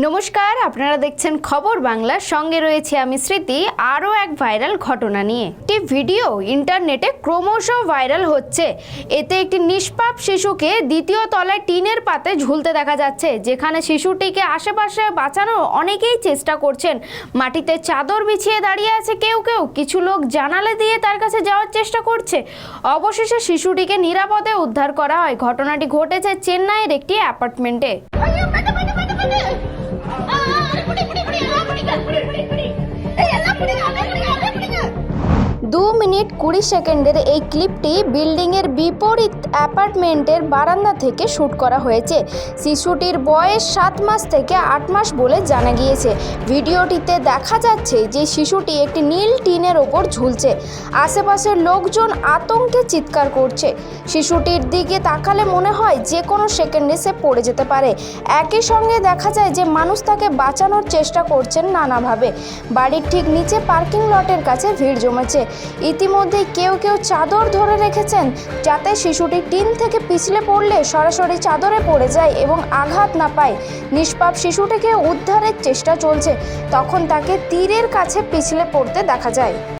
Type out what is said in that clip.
নমস্কার, আপনারা দেখছেন খবর বাংলা। সঙ্গে রয়েছে আমি স্মৃতি। আরও এক ভাইরাল ঘটনা নিয়ে একটি ভিডিও ইন্টারনেটে ক্রমশ ভাইরাল হচ্ছে। এতে একটি নিষ্পাপ শিশুকে দ্বিতীয় তলায় টিনের পাতে ঝুলতে দেখা যাচ্ছে, যেখানে শিশুটিকে আশেপাশে বাঁচানোর অনেকেই চেষ্টা করছেন। মাটিতে চাদর বিছিয়ে দাঁড়িয়ে আছে কেউ কেউ, কিছু লোক জানালা দিয়ে তার কাছে যাওয়ার চেষ্টা করছে। অবশেষে শিশুটিকে নিরাপদে উদ্ধার করা হয়। ঘটনাটি ঘটেছে চেন্নাইয়ের একটি অ্যাপার্টমেন্টে। 2 মিনিট 20 সেকেন্ডের এই ক্লিপটি বিল্ডিংয়ের বিপরীত অ্যাপার্টমেন্টের বারান্দা থেকে শ্যুট করা হয়েছে। শিশুটির বয়স 7 মাস থেকে 8 মাস বলে জানা গিয়েছে। ভিডিওটিতে দেখা যাচ্ছে যে শিশুটি একটি নীল টিনের ওপর ঝুলছে। আশেপাশের লোকজন আতঙ্কে চিৎকার করছে। শিশুটির দিকে তাকালে মনে হয় যে কোনো সেকেন্ডে সে পড়ে যেতে পারে। একই সঙ্গে দেখা যায় যে মানুষ তাকে বাঁচানোর চেষ্টা করছেন নানাভাবে। বাড়ির ঠিক নিচে পার্কিং লটের কাছে ভিড় জমেছে। ইতিমধ্যে কেউ কেউ চাদর ধরে রেখেছেন, যাতে শিশুটি টিন থেকে পিছলে পড়লে সরাসরি চাদরে পড়ে যায় এবং আঘাত না পায়। নিষ্পাপ শিশুটিকে উদ্ধারের চেষ্টা চলছে। তখন তাকে তীরের কাছে পিছলে পড়তে দেখা যায়।